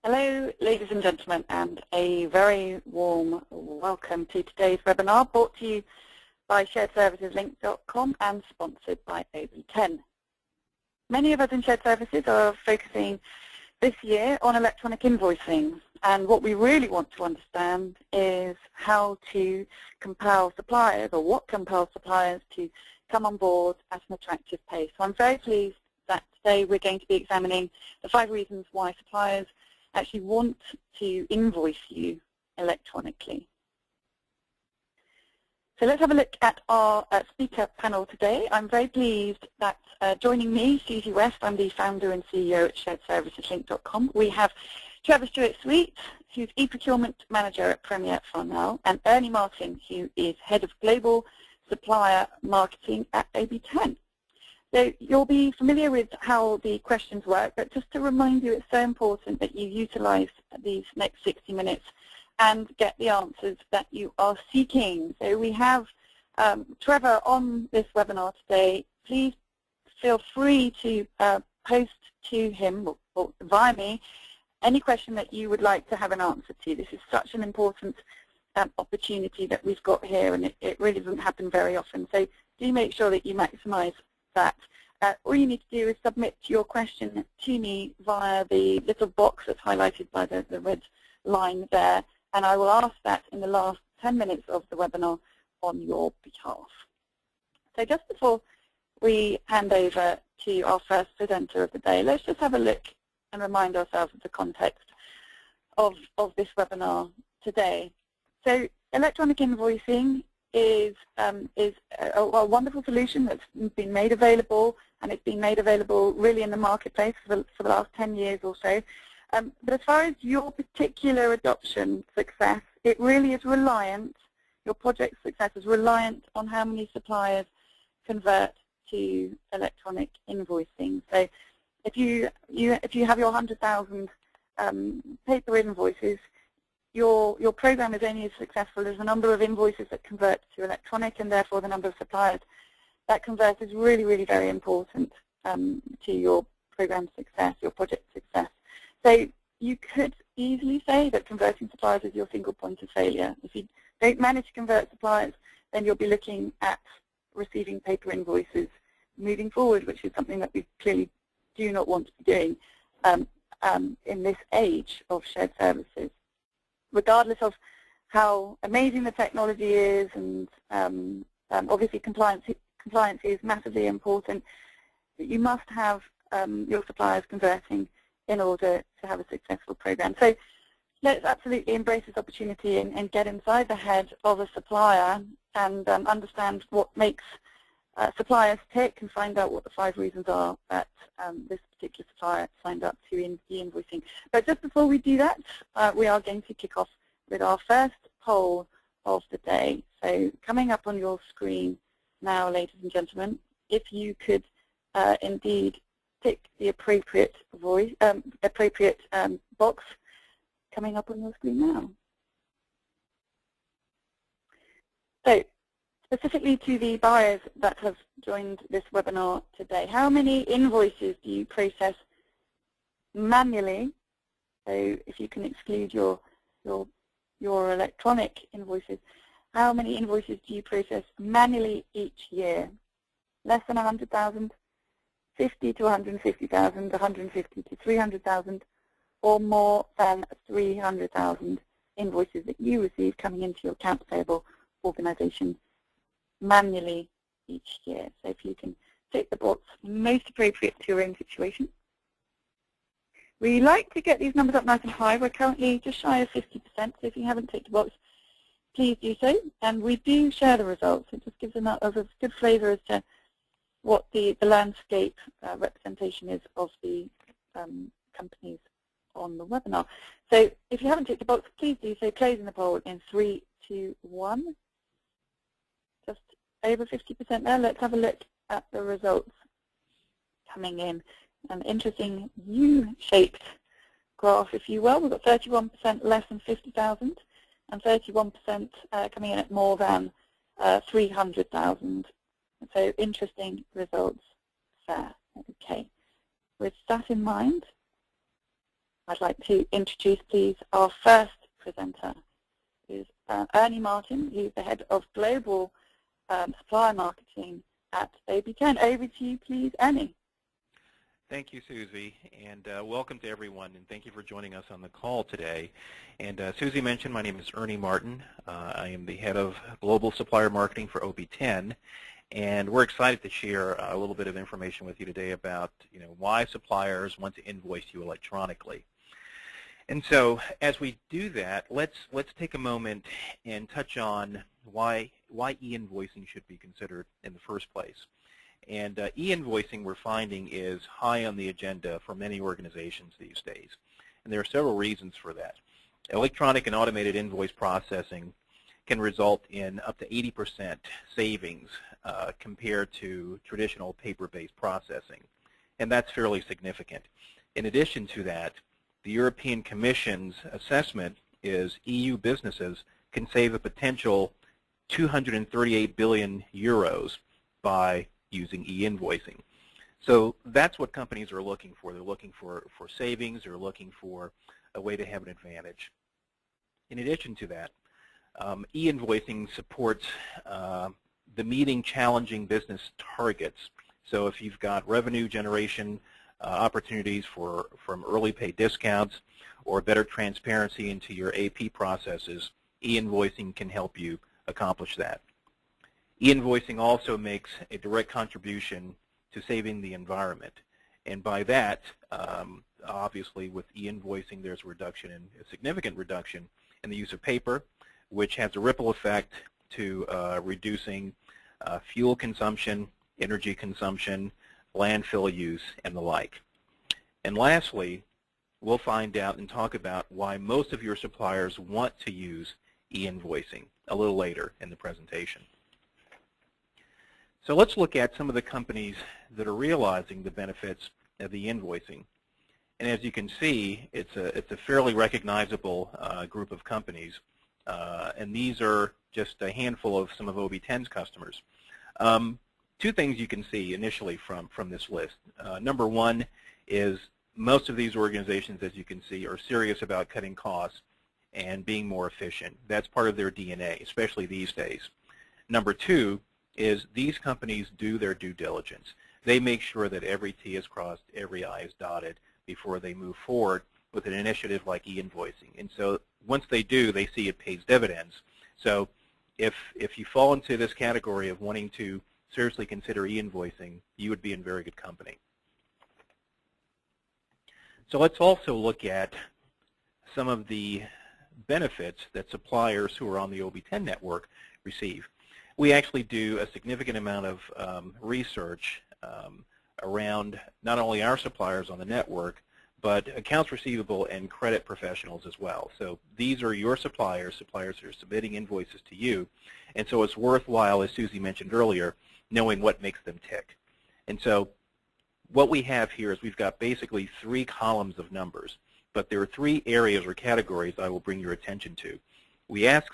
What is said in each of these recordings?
Hello, ladies and gentlemen, and a very warm welcome to today's webinar brought to you by sharedserviceslink.com and sponsored by AB10. Many of us in Shared Services are focusing this year on electronic invoicing, and what we really want to understand is how to compel suppliers, or what compels suppliers to come on board at an attractive pace. So I'm very pleased that today we're going to be examining the 5 reasons why suppliers actually want to invoice you electronically. So let's have a look at our speaker panel today. I'm very pleased that joining me, Susie West, I'm the founder and CEO at sharedserviceslink.com. We have Trevor Stewart-Sweet, who's e-procurement manager at Premier Farnell, and Ernie Martin, who is head of global supplier marketing at AB10. So you'll be familiar with how the questions work, but just to remind you, it's so important that you utilize these next 60 minutes and get the answers that you are seeking. So we have Trevor on this webinar today. Please feel free to post to him or via me any question that you would like to have an answer to. This is such an important opportunity that we've got here, and it really doesn't happen very often. So do make sure that you maximize that. All you need to do is submit your question to me via the little box that's highlighted by the red line there, and I will ask that in the last 10 minutes of the webinar on your behalf. So just before we hand over to our first presenter of the day, let's just have a look and remind ourselves of the context of this webinar today. So electronic invoicing is a wonderful solution that's been made available, and it's been made available really in the marketplace for the last 10 years or so. But as far as your particular adoption success, it really is reliant, your project success is reliant on how many suppliers convert to electronic invoicing. So if you have your 100,000 paper invoices, your program is only as successful as the number of invoices that convert to electronic, and therefore the number of suppliers that convert is really, really very important to your program success, your project success. So you could easily say that converting suppliers is your single point of failure. If you don't manage to convert suppliers, then you'll be looking at receiving paper invoices moving forward, which is something that we clearly do not want to be doing in this age of shared services. Regardless of how amazing the technology is, and obviously compliance is massively important, but you must have your suppliers converting in order to have a successful program. So let's absolutely embrace this opportunity and get inside the head of a supplier and understand what makes suppliers tick, and find out what the 5 reasons are that this particular supplier signed up to in e-invoicing. But just before we do that, we are going to kick off with our first poll of the day. So coming up on your screen now, ladies and gentlemen, if you could indeed tick the appropriate box coming up on your screen now. So specifically to the buyers that have joined this webinar today, how many invoices do you process manually? So if you can exclude your electronic invoices, how many invoices do you process manually each year? Less than 100,000, 50 to 150,000, 150 to 300,000, or more than 300,000 invoices that you receive coming into your accounts payable organization manually each year. So if you can tick the box most appropriate to your own situation. We like to get these numbers up nice and high. We're currently just shy of 50%, so if you haven't ticked the box, please do so. And we do share the results. It just gives a good flavor as to what the landscape representation is of the companies on the webinar. So if you haven't ticked the box, please do so. Closing the poll in 3, 2, 1. Just over 50% there. Let's have a look at the results coming in. An interesting U-shaped graph, if you will. We've got 31% less than 50,000 and 31% coming in at more than 300,000. So interesting results there. Okay. With that in mind, I'd like to introduce, please, our first presenter, who's Ernie Martin, who's the head of global supplier marketing at OB10. Over to you, please, Ernie. Thank you, Susie, and welcome to everyone, and thank you for joining us on the call today. And Susie mentioned my name is Ernie Martin. I am the head of global supplier marketing for OB10, and we're excited to share a little bit of information with you today about why suppliers want to invoice you electronically. And so, as we do that, let's take a moment and touch on why e-invoicing should be considered in the first place. And e-invoicing, we're finding, is high on the agenda for many organizations these days. And there are several reasons for that. Electronic and automated invoice processing can result in up to 80% savings compared to traditional paper-based processing. And that's fairly significant. In addition to that, the European Commission's assessment is EU businesses can save a potential 238 billion euros by using e-invoicing. So that's what companies are looking for. They're looking for savings. They're looking for a way to have an advantage. In addition to that, e-invoicing supports the meeting challenging business targets. So if you've got revenue generation opportunities from early pay discounts or better transparency into your AP processes, e-invoicing can help you accomplish that. E-invoicing also makes a direct contribution to saving the environment. And by that, obviously with e-invoicing, there's a significant reduction in the use of paper, which has a ripple effect to reducing fuel consumption, energy consumption, landfill use, and the like. And lastly, we'll find out and talk about why most of your suppliers want to use e-invoicing a little later in the presentation. So let's look at some of the companies that are realizing the benefits of the invoicing. And as you can see, it's a fairly recognizable group of companies. And these are just a handful of some of OB10's customers. Two things you can see initially from this list. Number one is most of these organizations, as you can see, are serious about cutting costs and being more efficient. That's part of their DNA, especially these days. Number two is these companies do their due diligence. They make sure that every T is crossed, every I is dotted before they move forward with an initiative like e-invoicing. And so once they do, they see it pays dividends. So if you fall into this category of wanting to seriously consider e-invoicing, you would be in very good company. So let's also look at some of the benefits that suppliers who are on the OB10 network receive. We actually do a significant amount of research around not only our suppliers on the network, but accounts receivable and credit professionals as well. So these are your suppliers who are submitting invoices to you. And so it's worthwhile, as Susie mentioned earlier, knowing what makes them tick. And so what we have here is we've got basically 3 columns of numbers, but there are 3 areas or categories I will bring your attention to. We ask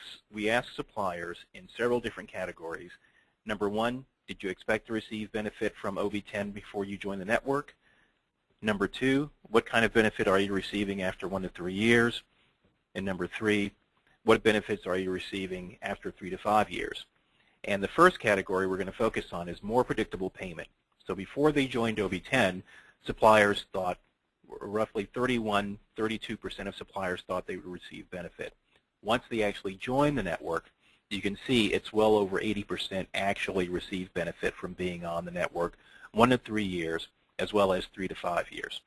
suppliers in several different categories. Number 1, did you expect to receive benefit from OB10 before you join the network? Number 2, what kind of benefit are you receiving after 1 to 3 years? And number 3, what benefits are you receiving after 3 to 5 years? And the first category we're going to focus on is more predictable payment. So before they joined OB10, suppliers thought, roughly 31, 32% of suppliers thought they would receive benefit. Once they actually join the network, you can see it's well over 80% actually receive benefit from being on the network 1 to 3 years, as well as 3 to 5 years.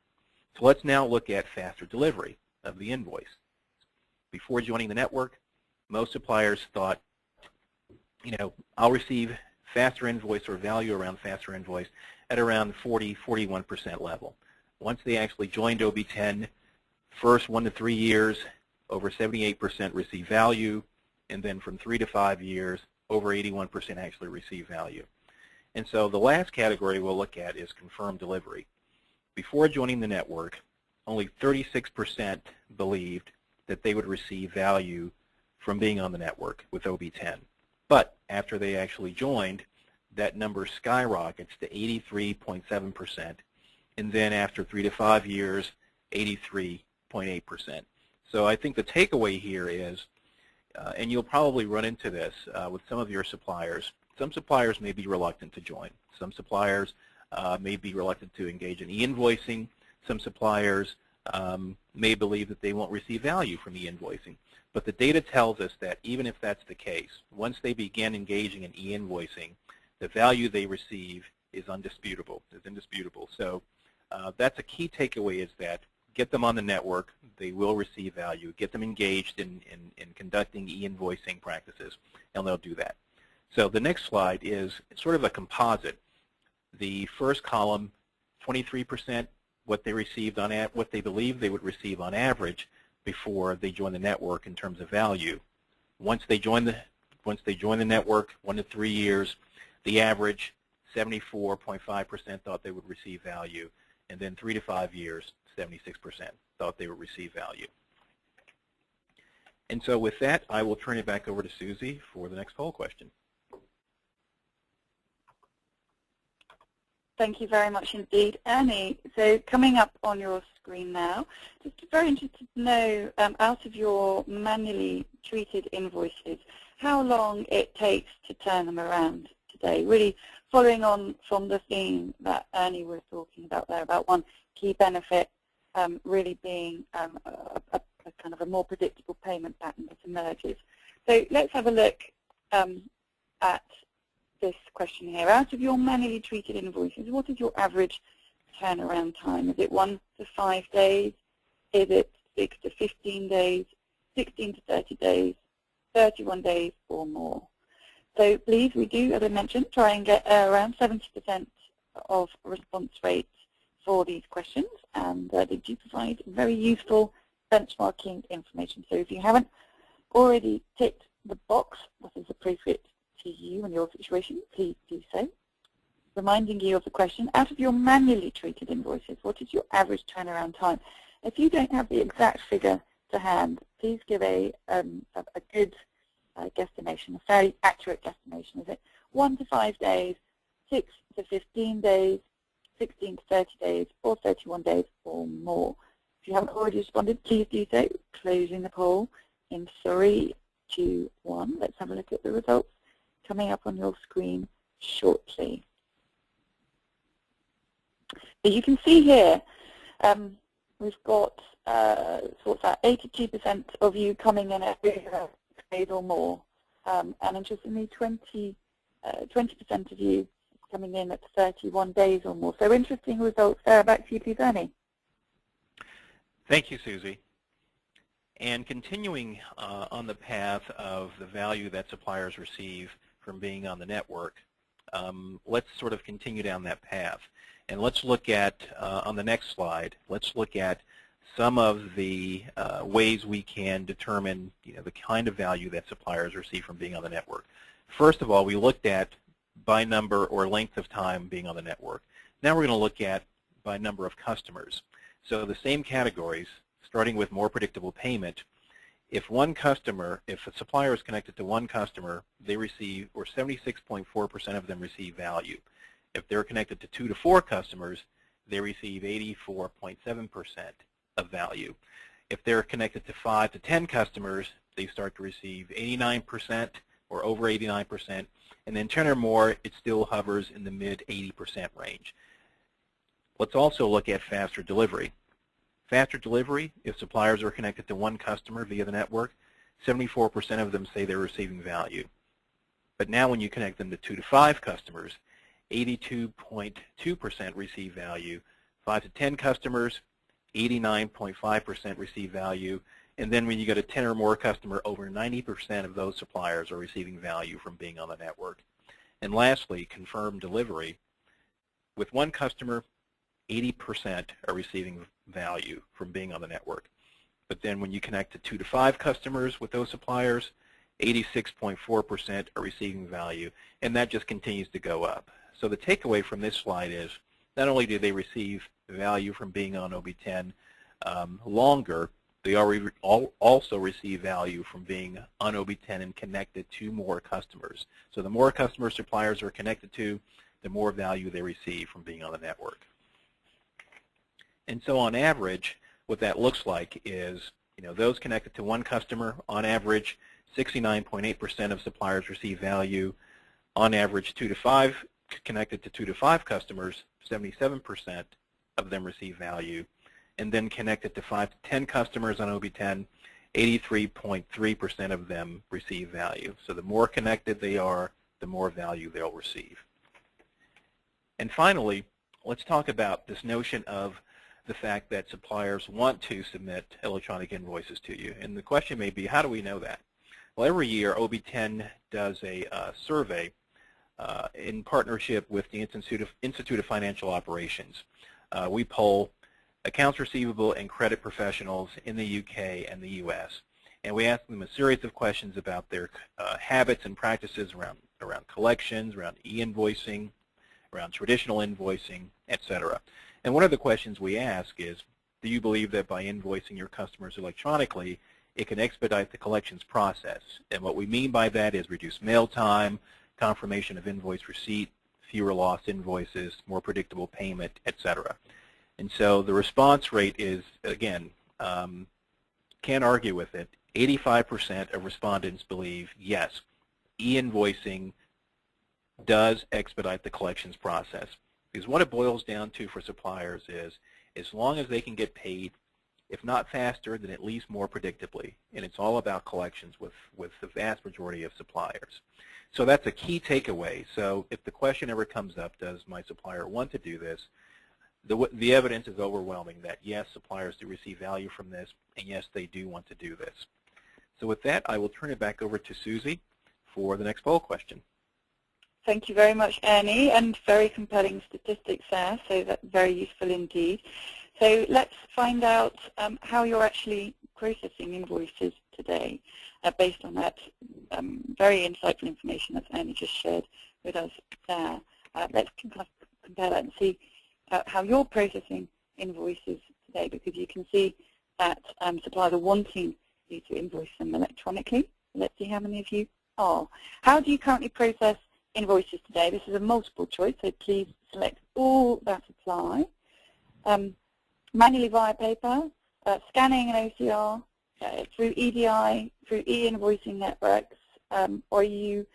So let's now look at faster delivery of the invoice. Before joining the network, most suppliers thought, I'll receive faster invoice or value around faster invoice at around 40, 41% level. Once they actually joined OB10, first 1 to 3 years, over 78% receive value, and then from 3 to 5 years, over 81% actually receive value. And so the last category we'll look at is confirmed delivery. Before joining the network, only 36% believed that they would receive value from being on the network with OB10. But after they actually joined, that number skyrockets to 83.7%, and then after 3 to 5 years, 83%. 0.8%. So I think the takeaway here is, and you'll probably run into this with some of your suppliers. Some suppliers may be reluctant to join. Some suppliers may be reluctant to engage in e-invoicing. Some suppliers may believe that they won't receive value from e-invoicing. But the data tells us that even if that's the case, once they begin engaging in e-invoicing, the value they receive is indisputable. So that's a key takeaway, is that get them on the network, they will receive value. Get them engaged in conducting e-invoicing practices, and they'll do that. So the next slide is sort of a composite. The first column, 23%, what they received on what they believe they would receive on average before they join the network in terms of value. Once they join the network, 1 to 3 years, the average 74.5% thought they would receive value, and then 3 to 5 years, 76% thought they would receive value. And so with that, I will turn it back over to Susie for the next poll question. Thank you very much indeed, Ernie. So coming up on your screen now, just very interested to know, out of your manually treated invoices, how long it takes to turn them around today. Really following on from the theme that Ernie was talking about there, about one key benefit really being a kind of a more predictable payment pattern that emerges. So let's have a look at this question here. Out of your manually treated invoices, what is your average turnaround time? Is it 1 to 5 days? Is it 6 to 15 days, 16 to 30 days, 31 days or more? So please, we do, as I mentioned, try and get around 70% of response rate for these questions, and they do provide very useful benchmarking information. So if you haven't already ticked the box, what is appropriate to you and your situation, please do so. Reminding you of the question, out of your manually treated invoices, what is your average turnaround time? If you don't have the exact figure to hand, please give a good guesstimation, a fairly accurate guesstimation. Is it 1 to 5 days, 6 to 15 days, 16 to 30 days, or 31 days or more? If you haven't already responded, please do so. Closing the poll in 3, 2, 1. Let's have a look at the results coming up on your screen shortly. So you can see here we've got sort of 82% of you coming in at 3 days or more, and interestingly 20% of you coming in at 31 days or more. So interesting results there. Back to you, please, Ernie. Thank you, Susie. And continuing on the path of the value that suppliers receive from being on the network, let's sort of continue down that path. And let's look at, on the next slide, let's look at some of the ways we can determine the kind of value that suppliers receive from being on the network. First of all, we looked at by number or length of time being on the network. Now we're going to look at by number of customers. So the same categories, starting with more predictable payment. If a supplier is connected to one customer, they receive, or 76.4% of them receive value. If they're connected to 2 to 4 customers, they receive 84.7% of value. If they're connected to 5 to 10 customers, they start to receive 89% or over 89%, and then 10 or more, it still hovers in the mid 80% range. Let's also look at faster delivery. Faster delivery, if suppliers are connected to one customer via the network, 74% of them say they're receiving value. But now when you connect them to 2 to 5 customers, 82.2% receive value. 5 to 10 customers, 89.5% receive value. And then when you go to 10 or more customer, over 90% of those suppliers are receiving value from being on the network. And lastly, confirmed delivery. With one customer, 80% are receiving value from being on the network. But then when you connect to 2 to 5 customers with those suppliers, 86.4% are receiving value, and that just continues to go up. So the takeaway from this slide is not only do they receive value from being on OB10 longer, they also receive value from being on OB10 and connected to more customers. So the more customer suppliers are connected to, the more value they receive from being on the network. And so on average, what that looks like is, those connected to one customer, on average, 69.8% of suppliers receive value. On average, connected to 2 to 5 customers, 77% of them receive value. And then connected to 5 to 10 customers on OB10, 83.3% of them receive value. So the more connected they are, the more value they'll receive. And finally, let's talk about this notion of the fact that suppliers want to submit electronic invoices to you. And the question may be, how do we know that? Well, every year, OB10 does a survey in partnership with the Institute of Financial Operations. We poll accounts receivable and credit professionals in the UK and the US. And we ask them a series of questions about their habits and practices around collections, around e-invoicing, around traditional invoicing, etc. And one of the questions we ask is, do you believe that by invoicing your customers electronically, it can expedite the collections process? And what we mean by that is reduce mail time, confirmation of invoice receipt, fewer lost invoices, more predictable payment, etc. And so the response rate is, again, can't argue with it. 85% of respondents believe, yes, e-invoicing does expedite the collections process. Because what it boils down to for suppliers is, as long as they can get paid, if not faster, then at least more predictably. And it's all about collections with the vast majority of suppliers. So that's a key takeaway. So if the question ever comes up, does my supplier want to do this, the evidence is overwhelming that yes, suppliers do receive value from this, and yes, they do want to do this. So with that, I will turn it back over to Susie for the next poll question. Thank you very much, Ernie, and very compelling statistics there, so that's very useful indeed. So let's find out how you're actually processing invoices today based on that very insightful information that Ernie just shared with us there. Let's compare that and see how you're processing invoices today, because you can see that suppliers are wanting you to invoice them electronically. Let's see how many of you are. How do you currently process invoices today? This is a multiple choice, so please select all that apply. Manually via paper, scanning an OCR, through EDI, through e-invoicing networks, or are you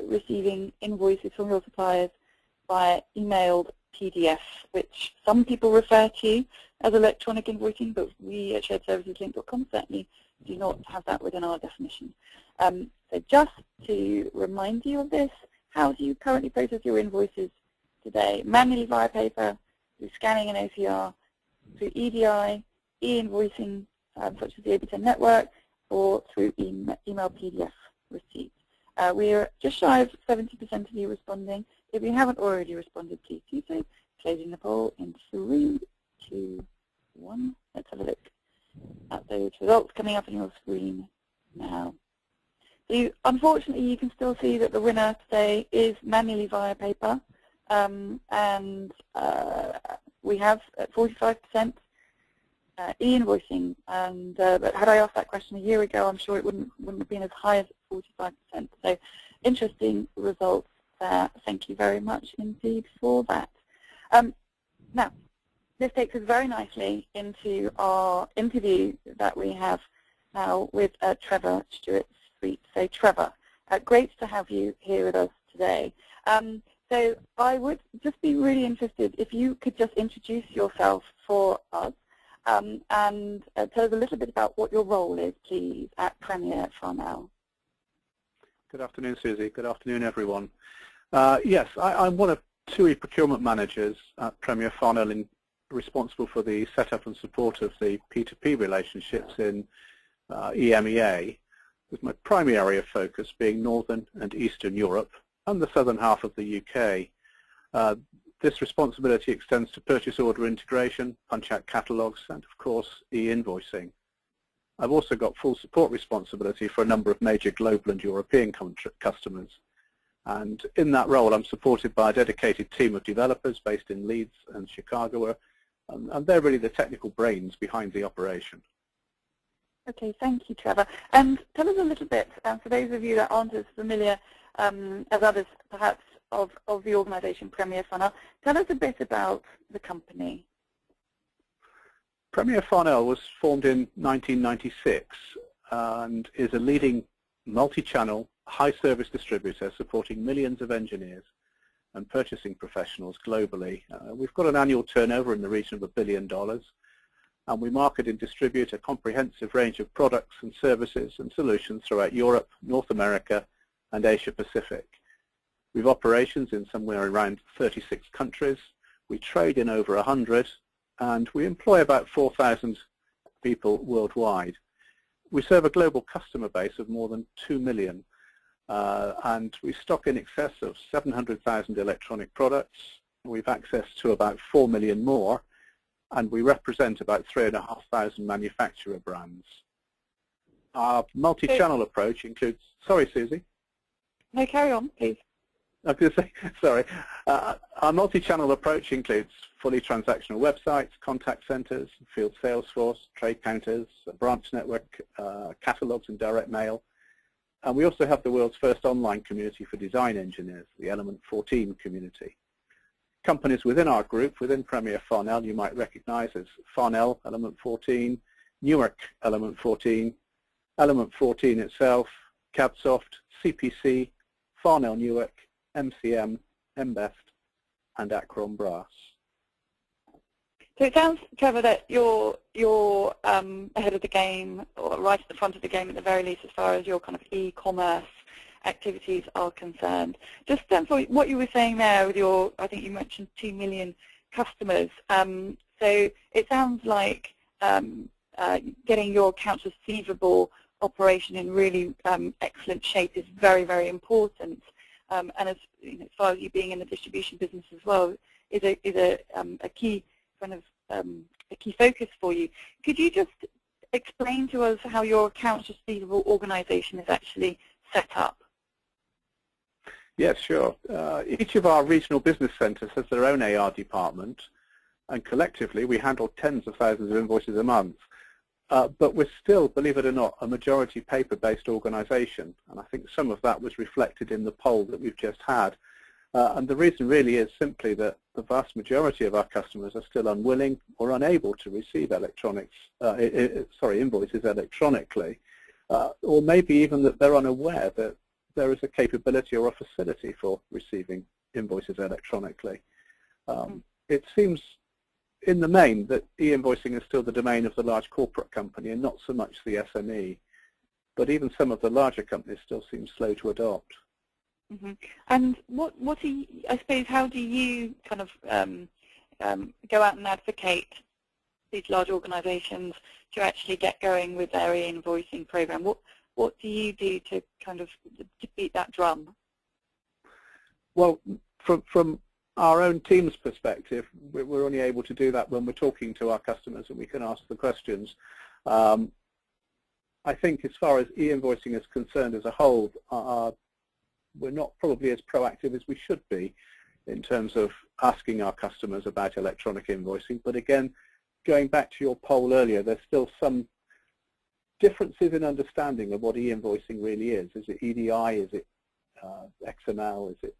receiving invoices from your suppliers via emailed PDF, which some people refer to as electronic invoicing, but we at sharedserviceslink.com certainly do not have that within our definition. So just to remind you of this, how do you currently process your invoices today? Manually via paper, through scanning an OCR, through EDI, e-invoicing, such as the OB10 network, or through email PDF receipt. We're just shy of 70% of you responding. If you haven't already responded, please do so. Closing the poll in 3, 2, 1. Let's have a look at those results coming up on your screen now. So unfortunately, you can still see that the winner today is manually via paper, and we have 45% e-invoicing. And but had I asked that question a year ago, I'm sure it wouldn't have been as high as 45%. So interesting results there. Thank you very much indeed for that. Now, this takes us very nicely into our interview that we have now with Trevor Stewart-Sweet. So Trevor, great to have you here with us today. So I would just be really interested if you could just introduce yourself for us and tell us a little bit about what your role is, please, at Premier Farnell. Good afternoon, Susie. Good afternoon, everyone. Yes, I'm one of 2 e-procurement managers at Premier Farnell, responsible for the setup and support of the P2P relationships in EMEA, with my primary area of focus being Northern and Eastern Europe and the southern half of the UK. This responsibility extends to purchase order integration, punch-out catalogues, and of course e-invoicing. I've also got full support responsibility for a number of major global and European customers. And in that role, I'm supported by a dedicated team of developers based in Leeds and Chicago, and they're really the technical brains behind the operation. Okay, thank you, Trevor. And tell us a little bit, for those of you that aren't as familiar as others, perhaps, of the organisation Premier Farnell, tell us a bit about the company. Premier Farnell was formed in 1996 and is a leading multi-channel, high-service distributor supporting millions of engineers and purchasing professionals globally. We've got an annual turnover in the region of $1 billion, and we market and distribute a comprehensive range of products and services and solutions throughout Europe, North America, and Asia Pacific. We've operations in somewhere around 36 countries. We trade in over 100, and we employ about 4,000 people worldwide. We serve a global customer base of more than 2 million, and we stock in excess of 700,000 electronic products. We've access to about 4 million more, and we represent about 3,500 manufacturer brands. Our multi-channel approach includes, sorry Susie? No, carry on, please. I was going to say, sorry. Our multi-channel approach includes fully transactional websites, contact centers, field sales force, trade counters, a branch network, catalogs and direct mail. And we also have the world's first online community for design engineers, the Element 14 community. Companies within our group, within Premier Farnell, you might recognize as Farnell, Element 14, Newark, Element 14, Element 14 itself, CADSoft, CPC, Farnell Newark, MCM, MBEST, and Acron Brass. So it sounds, Trevor, that you're ahead of the game, or right at the front of the game at the very least, as far as your kind of e-commerce activities are concerned. Just for what you were saying there with your, I think you mentioned 2 million customers. So it sounds like getting your accounts receivable operation in really excellent shape is very, very important. And as far as you being in the distribution business as well, is a key kind of a key focus for you. Could you just explain to us how your accounts receivable organization is actually set up? Yes, sure. Each of our regional business centers has their own AR department, and collectively we handle tens of thousands of invoices a month. But we're still, believe it or not, a majority paper-based organization, and I think some of that was reflected in the poll that we've just had. And the reason really is simply that the vast majority of our customers are still unwilling or unable to receive invoices electronically, or maybe even that they're unaware that there is a capability or a facility for receiving invoices electronically. It seems in the main that e-invoicing is still the domain of the large corporate company and not so much the SME, but even some of the larger companies still seem slow to adopt. Mm-hmm. And what do you, I suppose, how do you kind of go out and advocate these large organisations to actually get going with their e-invoicing program? What do you do to kind of to beat that drum? Well, from our own team's perspective, we're only able to do that when we're talking to our customers and we can ask the questions. I think as far as e-invoicing is concerned as a whole, we're not probably as proactive as we should be in terms of asking our customers about electronic invoicing. But again, going back to your poll earlier, there's still some differences in understanding of what e-invoicing really is. Is it EDI? Is it XML? Is it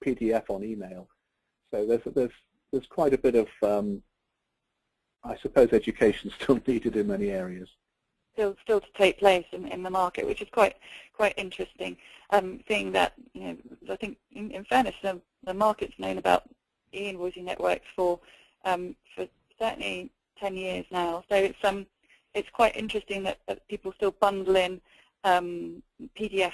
PDF on email? So there's quite a bit of, I suppose, education still needed in many areas. Still to take place in the market, which is quite interesting. Seeing that, I think in fairness, the market's known about e-invoicing networks for certainly 10 years now. So it's quite interesting that people still bundle in PDF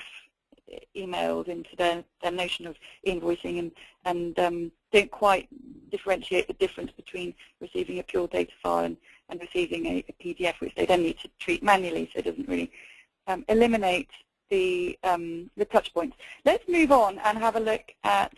emails into their notion of invoicing and don't quite differentiate the difference between receiving a pure data file and receiving a PDF, which they then need to treat manually, so it doesn't really eliminate the touch points. Let's move on and have a look at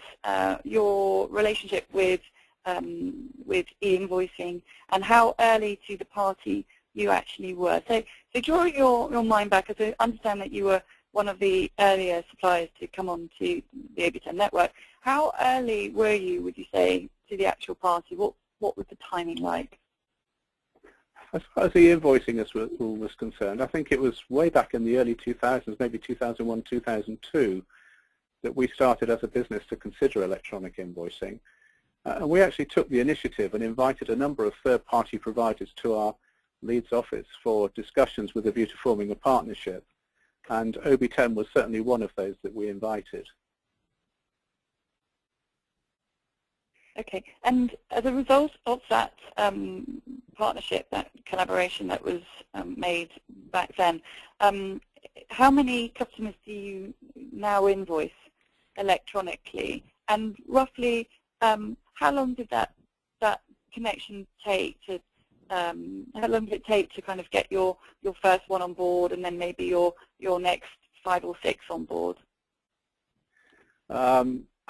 your relationship with e-invoicing and how early to the party you actually were. So drawing your mind back, as I understand that you were one of the earlier suppliers to come on to the OB10 network, how early were you, would you say, to the actual party? What was the timing like? As far as e-invoicing was concerned, I think it was way back in the early 2000s, maybe 2001, 2002, that we started as a business to consider electronic invoicing. And we actually took the initiative and invited a number of third-party providers to our Leeds office for discussions with a view to forming a partnership. And OB10 was certainly one of those that we invited. Okay, and as a result of that partnership, that collaboration that was made back then, how many customers do you now invoice electronically? And roughly, how long did that connection take to? How long did it take to kind of get your first one on board, and then maybe your next 5 or 6 on board?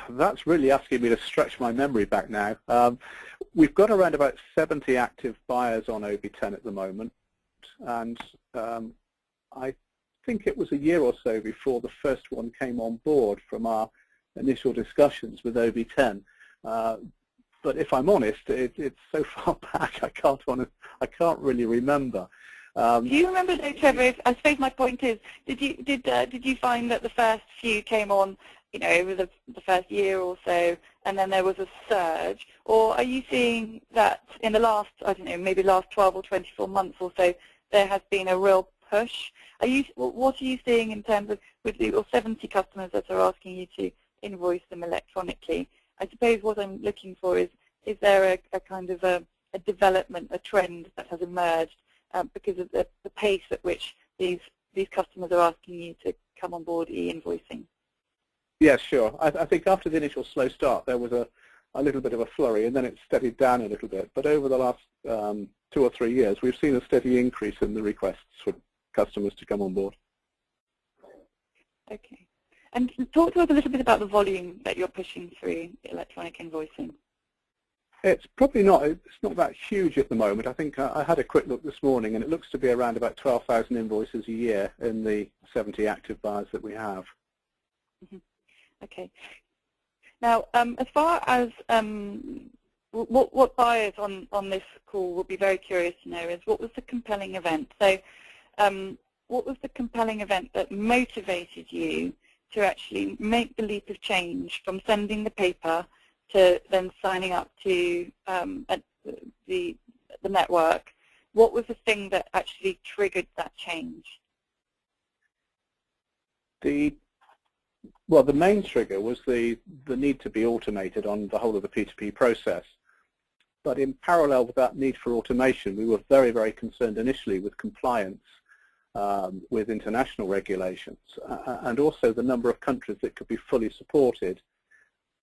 That's really asking me to stretch my memory back now. We've got around about 70 active buyers on OB10 at the moment, and I think it was a year or so before the first one came on board from our initial discussions with OB10. But if I'm honest, it's so far back I can't really remember. Do you remember though, Trevor? I suppose my point is, did you find that the first few came on, over the first year or so, and then there was a surge, or are you seeing that in the last, I don't know, maybe last 12 or 24 months or so, there has been a real push? What are you seeing in terms of with your 70 customers that are asking you to invoice them electronically? I suppose what I'm looking for is there a kind of a development, a trend that has emerged because of the pace at which these customers are asking you to come on board e-invoicing? Yeah, sure. I think after the initial slow start, there was a little bit of a flurry, and then it steadied down a little bit. But over the last 2 or 3 years, we've seen a steady increase in the requests for customers to come on board. Okay. And talk to us a little bit about the volume that you're pushing through electronic invoicing. It's probably it's not that huge at the moment. I think I had a quick look this morning, and it looks to be around about 12,000 invoices a year in the 70 active buyers that we have. Mm-hmm. Okay. Now, as far as what buyers on this call will be very curious to know is, what was the compelling event? So what was the compelling event that motivated you to actually make the leap of change from sending the paper to then signing up to the network? What was the thing that actually triggered that change? Well, the main trigger was the need to be automated on the whole of the P2P process. But in parallel with that need for automation, we were very, very concerned initially with compliance with international regulations and also the number of countries that could be fully supported.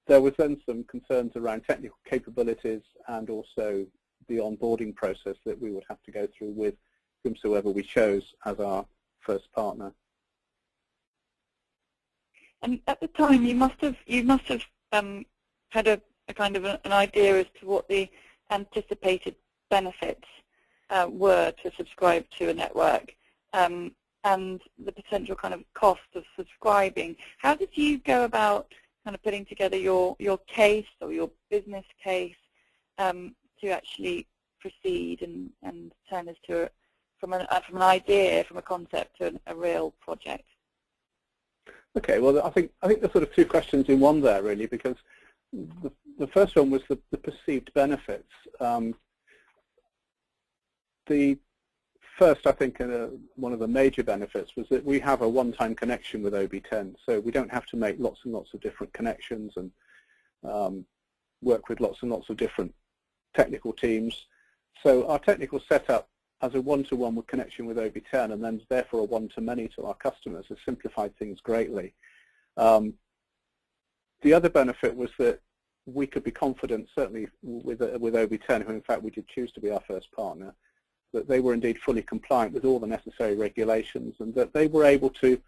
There was then some concerns around technical capabilities and also the onboarding process that we would have to go through with whomsoever we chose as our first partner. And at the time, you must have had a kind of an idea as to what the anticipated benefits were to subscribe to a network, and the potential kind of cost of subscribing. How did you go about kind of putting together your case or your business case to actually proceed and turn this to from an idea, from a concept to a real project? Okay, well, I think there's sort of 2 questions in one there, really, because the first one was the perceived benefits. The first, I think, one of the major benefits was that we have a one-time connection with OB10, so we don't have to make lots and lots of different connections and work with lots and lots of different technical teams. So our technical setup as a one-to-one connection with OB10, and then therefore a one-to-many to our customers, has simplified things greatly. The other benefit was that we could be confident, certainly with OB10, who in fact we did choose to be our first partner, that they were indeed fully compliant with all the necessary regulations, and that they were able to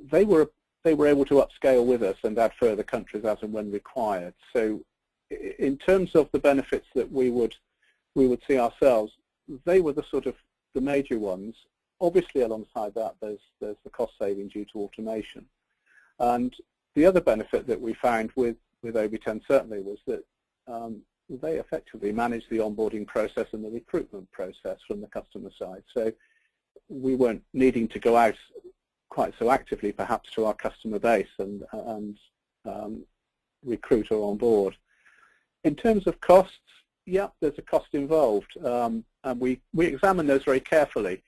upscale with us and add further countries as and when required. So in terms of the benefits that we would see ourselves, they were the sort of the major ones. Obviously, alongside that, there's the cost saving due to automation. And the other benefit that we found with OB10 certainly was that they effectively managed the onboarding process and the recruitment process from the customer side. So we weren't needing to go out quite so actively, perhaps, to our customer base and recruit or onboard. In terms of costs, yeah, there's a cost involved, and we examined those very carefully.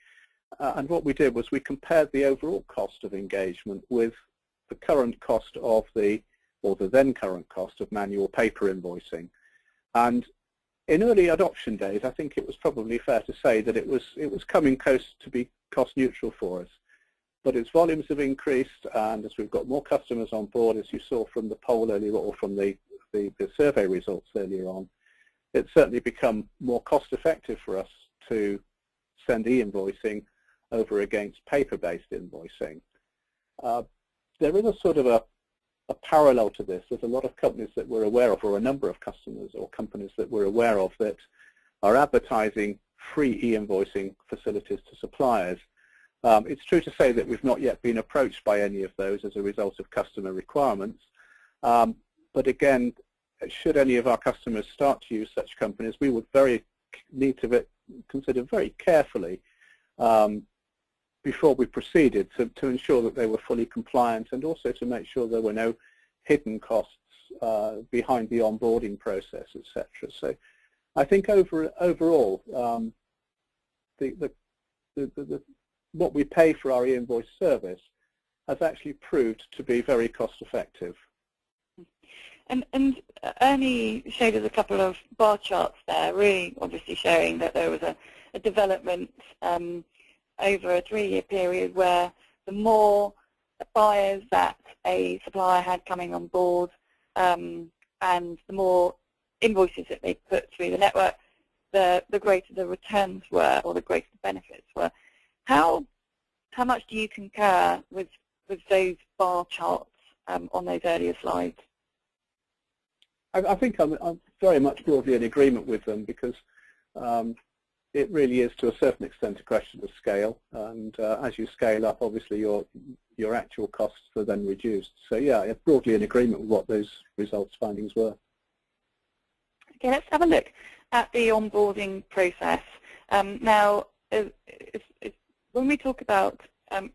And what we did was we compared the overall cost of engagement with the current cost of or the then current cost of manual paper invoicing. And in early adoption days, I think it was probably fair to say that it was coming close to be cost neutral for us. But as volumes have increased and as we've got more customers on board, as you saw from the poll earlier or from the survey results earlier on, it's certainly become more cost effective for us to send e-invoicing over against paper-based invoicing. There is a sort of a parallel to this. There's a lot of companies that we're aware of, or a number of customers or companies that we're aware of, that are advertising free e-invoicing facilities to suppliers. It's true to say that we've not yet been approached by any of those as a result of customer requirements. But again, should any of our customers start to use such companies, we would need to consider very carefully before we proceeded to ensure that they were fully compliant, and also to make sure there were no hidden costs behind the onboarding process, etc. So I think overall, what we pay for our e-invoice service has actually proved to be very cost effective. And Ernie showed us a couple of bar charts there, really obviously showing that there was a development over a 3-year period where the more buyers that a supplier had coming on board and the more invoices that they put through the network, the greater the returns were, or the greater the benefits were. How much do you concur with those bar charts on those earlier slides? I think I'm very much broadly in agreement with them, because it really is to a certain extent a question of scale, and as you scale up, obviously your actual costs are then reduced. So yeah, broadly in agreement with what those results findings were. Okay, let's have a look at the onboarding process. Now, when we talk about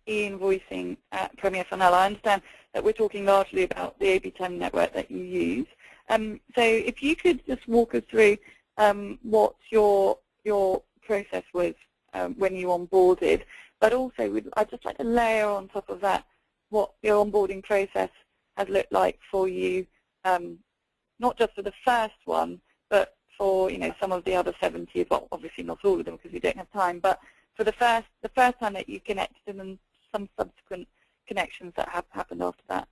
e-invoicing at Premier Farnell, I understand that we're talking largely about the OB10 network that you use. So if you could just walk us through what your process was when you onboarded, but also I'd just like to layer on top of that what your onboarding process has looked like for you, not just for the first one, but for some of the other 70, well, obviously not all of them because we don't have time, but for the first time that you connected and then some subsequent connections that have happened after that.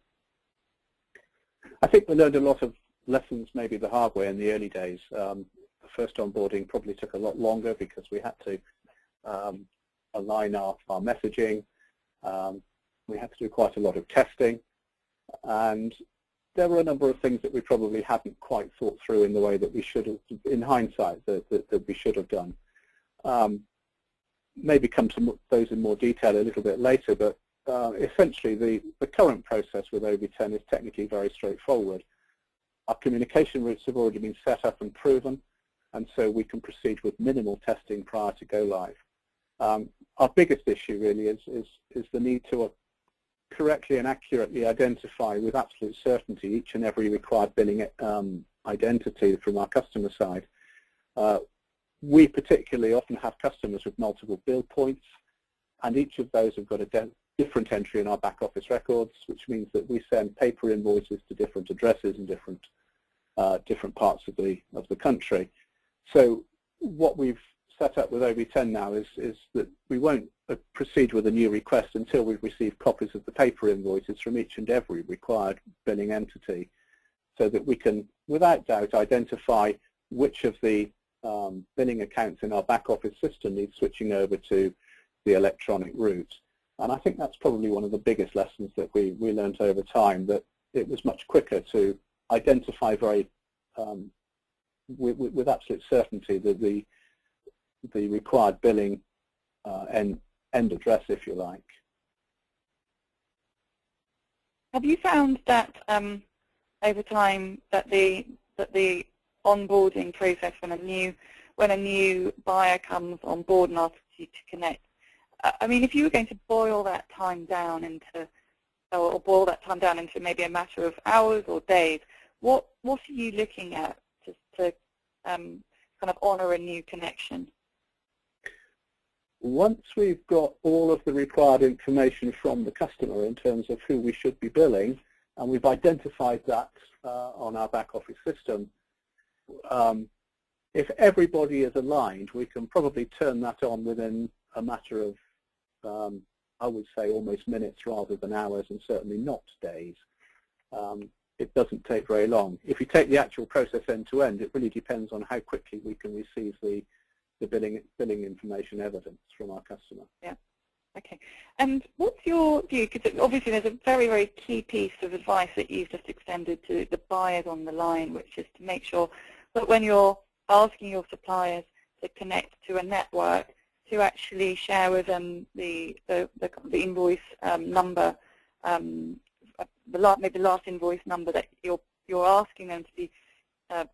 I think we learned a lot of lessons maybe the hard way in the early days. The first onboarding probably took a lot longer because we had to align our messaging. We had to do quite a lot of testing, and there were a number of things that we probably hadn't quite thought through in the way that we should have, in hindsight, that we should have done. Maybe come to those in more detail a little bit later, but essentially the current process with OB10 is technically very straightforward. Our communication routes have already been set up and proven, and so we can proceed with minimal testing prior to go live. Our biggest issue really is the need to correctly and accurately identify with absolute certainty each and every required billing identity from our customer side. We particularly often have customers with multiple bill points, and each of those have got a different entry in our back office records, which means that we send paper invoices to different addresses in different parts of the country. So what we've set up with OB10 now is that we won't proceed with a new request until we've received copies of the paper invoices from each and every required billing entity, so that we can, without doubt, identify which of the billing accounts in our back office system needs switching over to the electronic route. And I think that's probably one of the biggest lessons that we learned over time, that it was much quicker to identify very with absolute certainty that the required billing end address, if you like. Have you found that over time that the onboarding process, when a new buyer comes on board and asks you to connect, I mean, if you were going to boil that time down into maybe a matter of hours or days, what are you looking at to kind of honour a new connection? Once we've got all of the required information from the customer in terms of who we should be billing, and we've identified that on our back office system, if everybody is aligned, we can probably turn that on within a matter of, I would say, almost minutes rather than hours, and certainly not days. It doesn't take very long. If you take the actual process end to end, it really depends on how quickly we can receive the billing information evidence from our customer. Yeah. Okay. And what's your view? Because obviously there's a very, very key piece of advice that you've just extended to the buyers on the line, which is to make sure that when you're asking your suppliers to connect to a network, to actually share with them the invoice number, maybe the last invoice number that you're asking them to be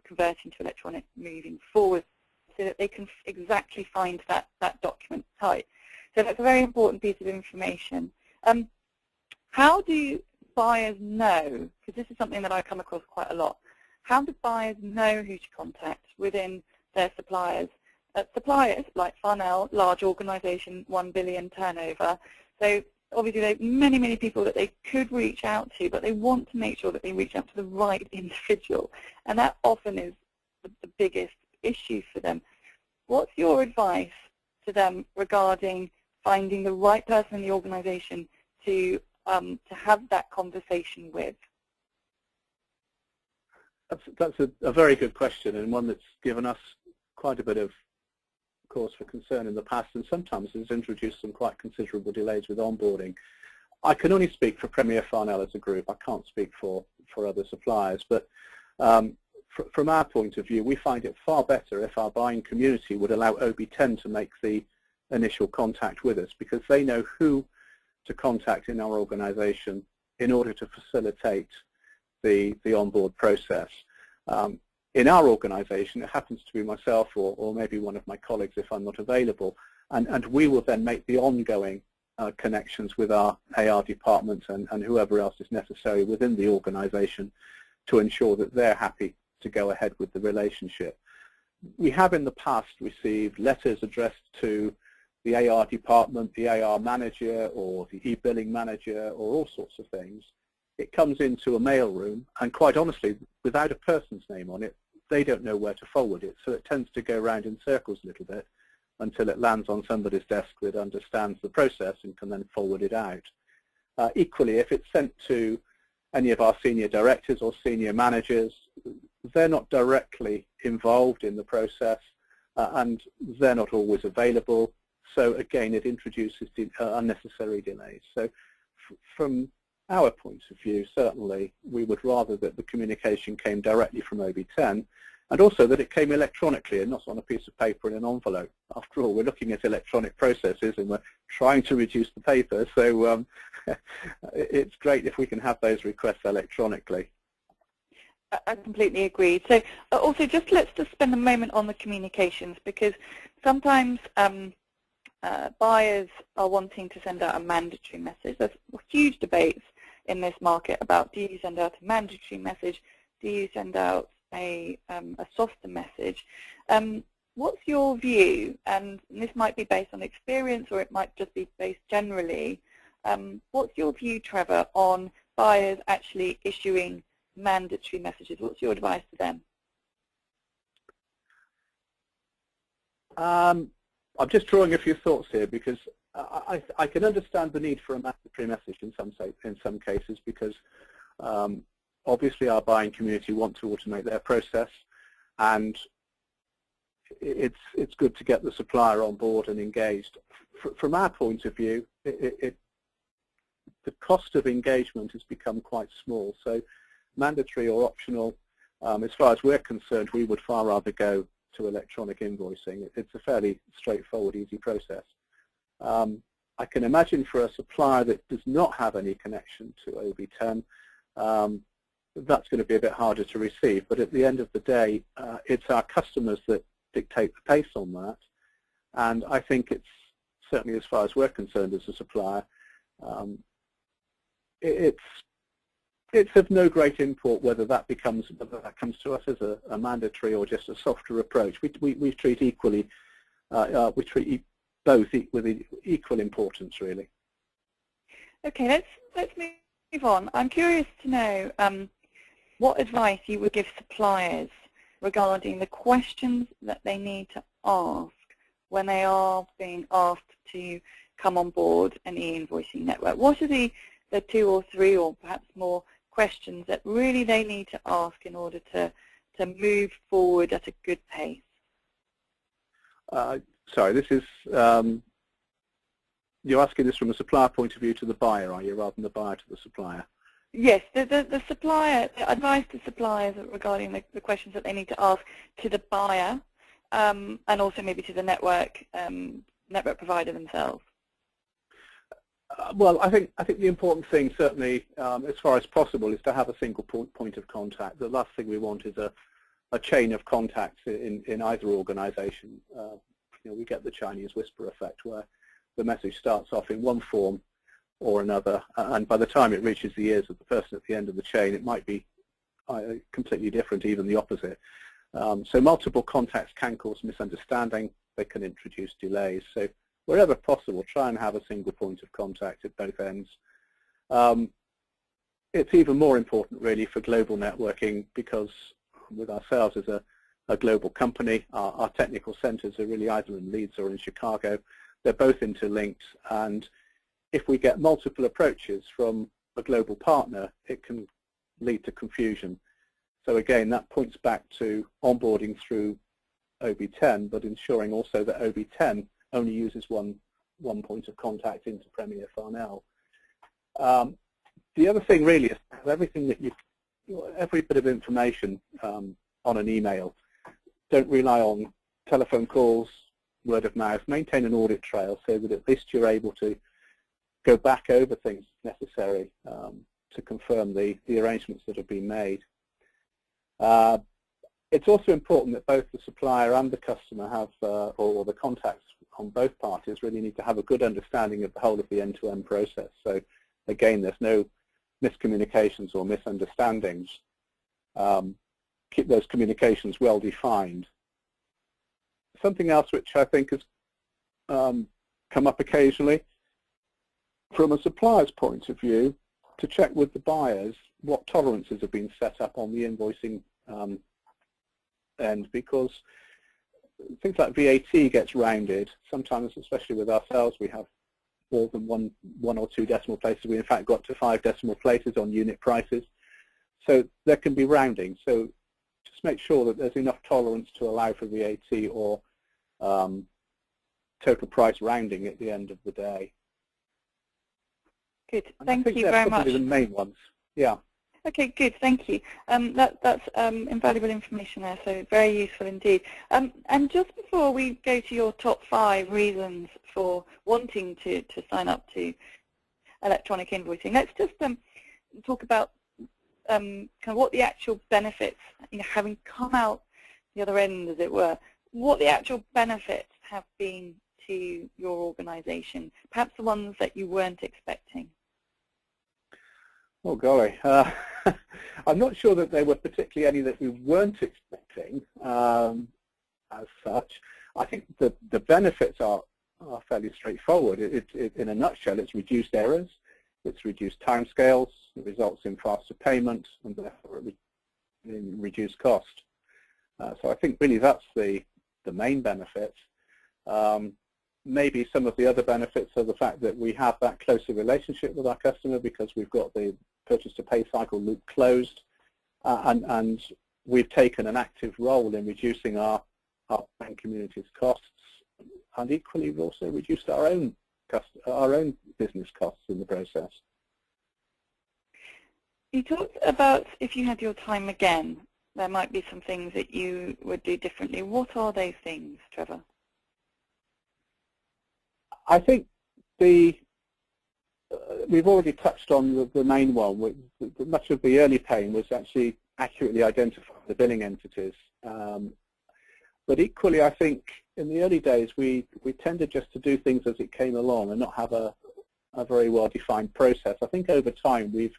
converting to electronic moving forward, so that they can exactly find that document type. So that's a very important piece of information. How do buyers know, because this is something that I come across quite a lot, how do buyers know who to contact within their suppliers? Suppliers like Farnell, large organisation, 1 billion turnover. So obviously there are many, many people that they could reach out to, but they want to make sure that they reach out to the right individual. And that often is the biggest issue for them. What's your advice to them regarding finding the right person in the organisation to have that conversation with? That's a very good question, and one that's given us quite a bit of cause for concern in the past, and sometimes has introduced some quite considerable delays with onboarding. I can only speak for Premier Farnell as a group. I can't speak for other suppliers, but from our point of view, we find it far better if our buying community would allow OB10 to make the initial contact with us, because they know who to contact in our organisation in order to facilitate the onboard process. In our organisation, it happens to be myself or maybe one of my colleagues if I'm not available, and we will then make the ongoing connections with our AR department and whoever else is necessary within the organisation to ensure that they're happy to go ahead with the relationship. We have in the past received letters addressed to the AR department, the AR manager, or the e-billing manager, or all sorts of things. It comes into a mail room, and quite honestly, without a person's name on it, they don't know where to forward it, so it tends to go around in circles a little bit until it lands on somebody's desk that understands the process and can then forward it out. Equally, if it's sent to any of our senior directors or senior managers, they're not directly involved in the process, and they're not always available, so again it introduces unnecessary delays. So from our point of view, certainly we would rather that the communication came directly from OB10, and also that it came electronically and not on a piece of paper in an envelope. After all, we're looking at electronic processes and we're trying to reduce the paper, so it's great if we can have those requests electronically. I completely agree. So also let's just spend a moment on the communications, because sometimes buyers are wanting to send out a mandatory message. There's huge debates in this market about, do you send out a mandatory message, do you send out a softer message? What's your view, and this might be based on experience or it might just be based generally, what's your view, Trevor, on buyers actually issuing mandatory messages? What's your advice to them? I'm just drawing a few thoughts here, because I can understand the need for a mandatory message in some cases, because obviously our buying community want to automate their process, and it's good to get the supplier on board and engaged. From our point of view, the cost of engagement has become quite small, so mandatory or optional, as far as we're concerned, we would far rather go to electronic invoicing. It's a fairly straightforward, easy process. I can imagine for a supplier that does not have any connection to OB10, that's going to be a bit harder to receive, but at the end of the day, it's our customers that dictate the pace on that, and I think it's certainly, as far as we're concerned as a supplier, it's it's of no great import whether that comes to us as a mandatory or just a softer approach. We treat equally, we treat both with equal importance, really. Okay, let's move on. I'm curious to know what advice you would give suppliers regarding the questions that they need to ask when they are being asked to come on board an e-invoicing network. What are the 2 or 3 or perhaps more questions that really they need to ask in order to move forward at a good pace? Sorry, this is, you're asking this from a supplier point of view to the buyer, are you, rather than the buyer to the supplier? Yes, the supplier, the advice to suppliers regarding the questions that they need to ask to the buyer and also maybe to the network provider themselves. Well, I think the important thing, certainly, as far as possible, is to have a single point of contact. The last thing we want is a chain of contacts in either organisation. We get the Chinese whisper effect, where the message starts off in one form or another, and by the time it reaches the ears of the person at the end of the chain, it might be completely different, even the opposite. So multiple contacts can cause misunderstanding. They can introduce delays. So wherever possible, try and have a single point of contact at both ends. It's even more important, really, for global networking, because with ourselves as a global company, our technical centres are really either in Leeds or in Chicago. They're both interlinked, and if we get multiple approaches from a global partner, it can lead to confusion. So again, that points back to onboarding through OB10, but ensuring also that OB10 only uses one point of contact into Premier Farnell. The other thing really is everything that every bit of information on an email. Don't rely on telephone calls, word of mouth. Maintain an audit trail so that at least you're able to go back over things necessary to confirm the arrangements that have been made. It's also important that both the supplier and the customer have, or the contacts on both parties really need to have a good understanding of the whole of the end-to-end process. So again, there's no miscommunications or misunderstandings. Keep those communications well defined. Something else which I think has come up occasionally, from a supplier's point of view, to check with the buyers what tolerances have been set up on the invoicing end, because things like VAT gets rounded. Sometimes, especially with ourselves, we have more than one or two decimal places. We in fact got to 5 decimal places on unit prices. So there can be rounding. So just make sure that there's enough tolerance to allow for VAT or total price rounding at the end of the day. Good. Thank you very much. The main ones. Yeah. Okay, good. Thank you. That's invaluable information there, so very useful indeed. And just before we go to your top 5 reasons for wanting to sign up to electronic invoicing, let's just talk about kind of what the actual benefits, having come out the other end, as it were, what the actual benefits have been to your organisation, perhaps the ones that you weren't expecting. Oh golly, I'm not sure that there were particularly any that we weren't expecting as such. I think the benefits are fairly straightforward. In a nutshell, it's reduced errors, it's reduced timescales, it results in faster payment, and therefore in reduced cost. So I think really that's the main benefit. Maybe some of the other benefits are the fact that we have that closer relationship with our customer because we've got the purchase to pay cycle loop closed, and we've taken an active role in reducing our bank community's costs, and equally we've also reduced our own business costs in the process. You talked about if you had your time again, there might be some things that you would do differently. What are those things, Trevor? I think we've already touched on the main one. Much of the early pain was actually accurately identifying the billing entities. But equally, I think in the early days we tended just to do things as it came along and not have a very well-defined process. I think over time we've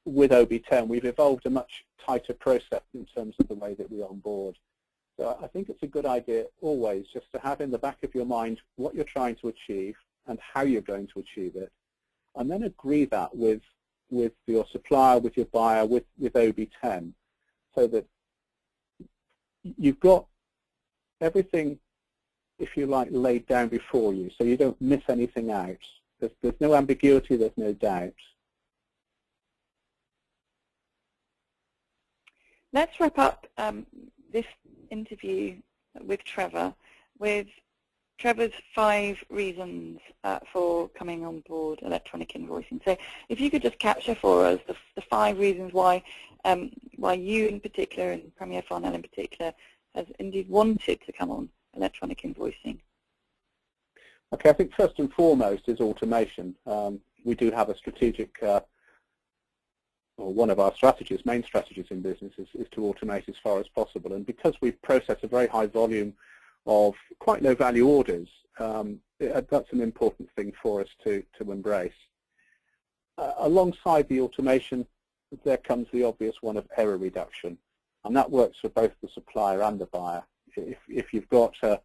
with OB10, we've evolved a much tighter process in terms of the way that we onboard. So I think it's a good idea always just to have in the back of your mind what you're trying to achieve and how you're going to achieve it, and then agree that with your supplier, with your buyer, with OB10, so that you've got everything, if you like, laid down before you, so you don't miss anything out. There's no ambiguity, there's no doubt. Let's wrap up this interview with Trevor with Trevor's 5 reasons for coming on board electronic invoicing. So if you could just capture for us the 5 reasons why you in particular and Premier Farnell in particular has indeed wanted to come on electronic invoicing. Okay, I think first and foremost is automation. We do have a strategic, or one of our strategies, main strategies in business is to automate as far as possible. And because we process a very high volume of quite low value orders, that's an important thing for us to embrace. Alongside the automation, there comes the obvious one of error reduction, and that works for both the supplier and the buyer. If you've got an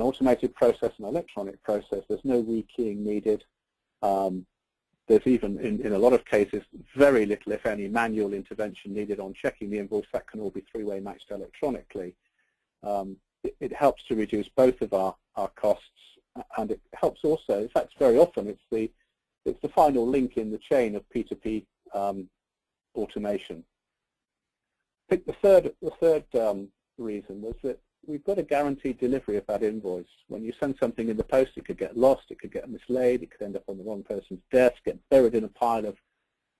automated process, an electronic process, there's no rekeying needed. There's even, in a lot of cases, very little, if any, manual intervention needed on checking the invoice. That can all be three-way matched electronically. It helps to reduce both of our costs, and it helps also, in fact, very often it's the final link in the chain of P2P automation. I think the third reason was that we've got a guaranteed delivery of that invoice. When you send something in the post, it could get lost, it could get mislaid, it could end up on the wrong person's desk, get buried in a pile of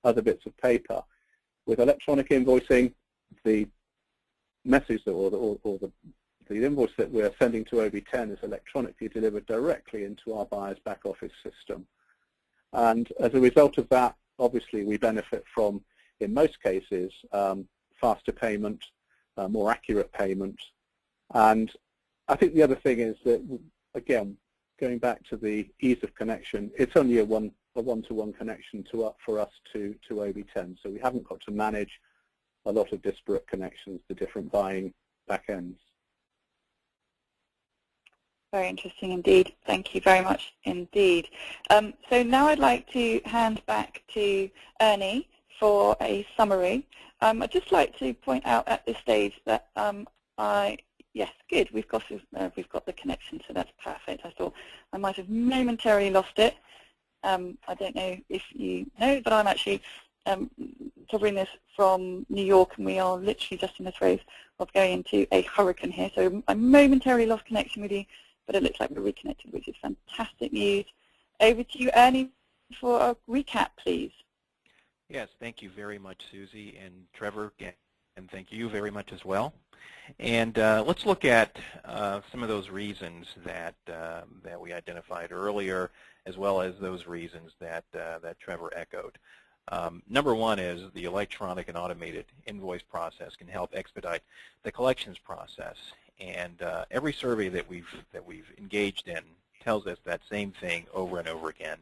other bits of paper. With electronic invoicing, the message or the invoice that we're sending to OB10 is electronically delivered directly into our buyer's back office system. And as a result of that, obviously we benefit from, in most cases, faster payment, more accurate payment. And I think the other thing is that, again, going back to the ease of connection, it's only a one-to-one connection for us to OB10, so we haven't got to manage a lot of disparate connections to different buying backends. Very interesting indeed. Thank you very much indeed. So now I'd like to hand back to Ernie for a summary. I'd just like to point out at this stage that yes, good. We've got the connection, so that's perfect. I thought I might have momentarily lost it. I don't know if you know, but I'm actually covering this from New York, and we are literally just in the throes of going into a hurricane here. So I momentarily lost connection with you, but it looks like we're reconnected, which is fantastic news. Over to you, Ernie, for a recap, please. Yes, thank you very much, Susie and Trevor, and thank you very much as well. And let's look at some of those reasons that we identified earlier, as well as those reasons that Trevor echoed. Number one is the electronic and automated invoice process can help expedite the collections process. And every survey that we've engaged in tells us that same thing over and over again.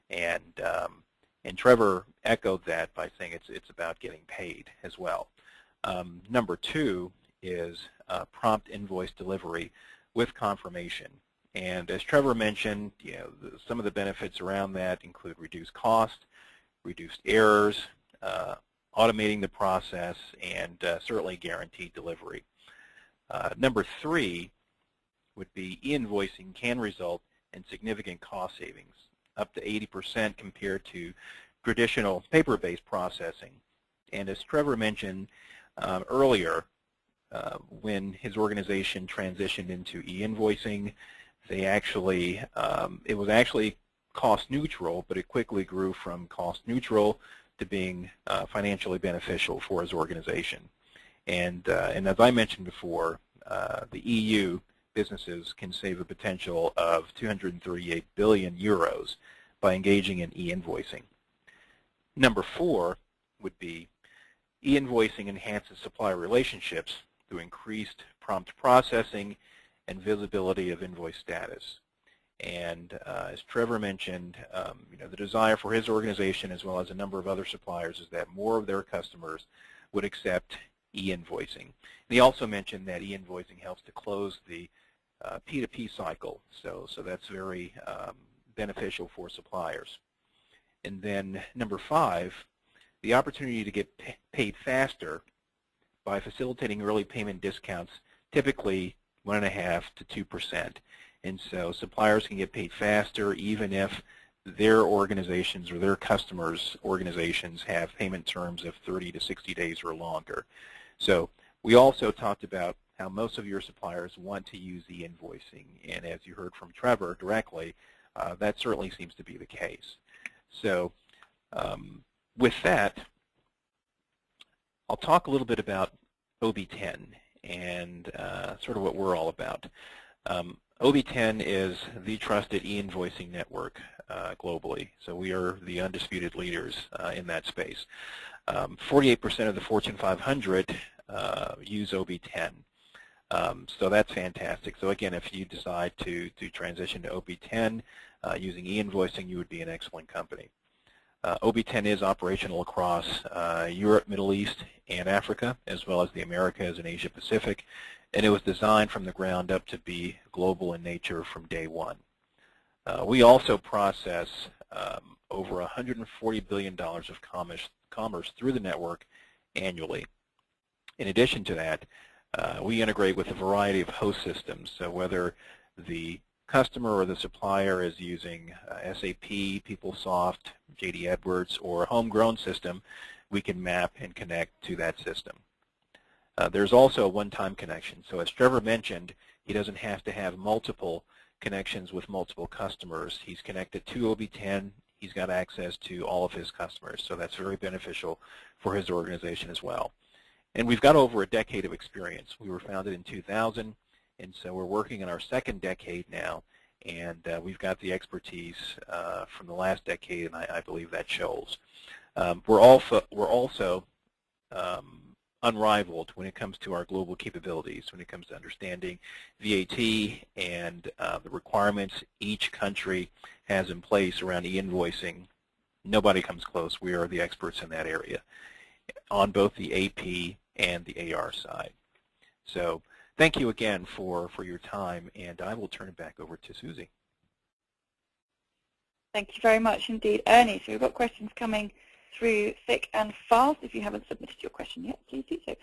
And Trevor echoed that by saying it's about getting paid as well. Number two is prompt invoice delivery with confirmation. And as Trevor mentioned, some of the benefits around that include reduced cost, reduced errors, automating the process, and certainly guaranteed delivery. Number three would be e-invoicing can result in significant cost savings, up to 80% compared to traditional paper-based processing. And as Trevor mentioned earlier, when his organization transitioned into e-invoicing, it was actually cost neutral, but it quickly grew from cost neutral to being financially beneficial for his organization. And as I mentioned before, the EU businesses can save a potential of 238 billion euros by engaging in e-invoicing. Number four would be e-invoicing enhances supplier relationships through increased prompt processing and visibility of invoice status. And as Trevor mentioned, the desire for his organization as well as a number of other suppliers is that more of their customers would accept e-invoicing. And he also mentioned that e-invoicing helps to close the P2P cycle, so that's very beneficial for suppliers. And then number 5, the opportunity to get paid faster by facilitating early payment discounts, typically 1.5% to 2%. And so suppliers can get paid faster even if their organizations or their customers' organizations have payment terms of 30 to 60 days or longer. So we also talked about how most of your suppliers want to use e-invoicing, and as you heard from Trevor directly, that certainly seems to be the case. So with that, I'll talk a little bit about OB10 and sort of what we're all about. OB10 is the trusted e-invoicing network globally, so we are the undisputed leaders in that space. 48% of the Fortune 500 use OB10, so that's fantastic. So again, if you decide to transition to OB10 using e-invoicing, you would be an excellent company. OB10 is operational across Europe, Middle East, and Africa, as well as the Americas and Asia Pacific, and it was designed from the ground up to be global in nature from day one. We also process over $140 billion of commerce through the network annually. In addition to that, we integrate with a variety of host systems, so whether the customer or the supplier is using SAP, PeopleSoft, JD Edwards, or a homegrown system, we can map and connect to that system. There's also a one-time connection. So as Trevor mentioned, he doesn't have to have multiple connections with multiple customers. He's connected to OB10. He's got access to all of his customers. So that's very beneficial for his organization as well. And we've got over a decade of experience. We were founded in 2000, and so we're working in our second decade now. And we've got the expertise from the last decade, and I believe that shows. We're also unrivaled when it comes to our global capabilities, when it comes to understanding VAT and the requirements each country has in place around e-invoicing. Nobody comes close. We are the experts in that area on both the AP and the AR side. So thank you again for your time, and I will turn it back over to Susie. Thank you very much indeed, Ernie. So we've got questions coming through thick and fast. If you haven't submitted your question yet, please do so.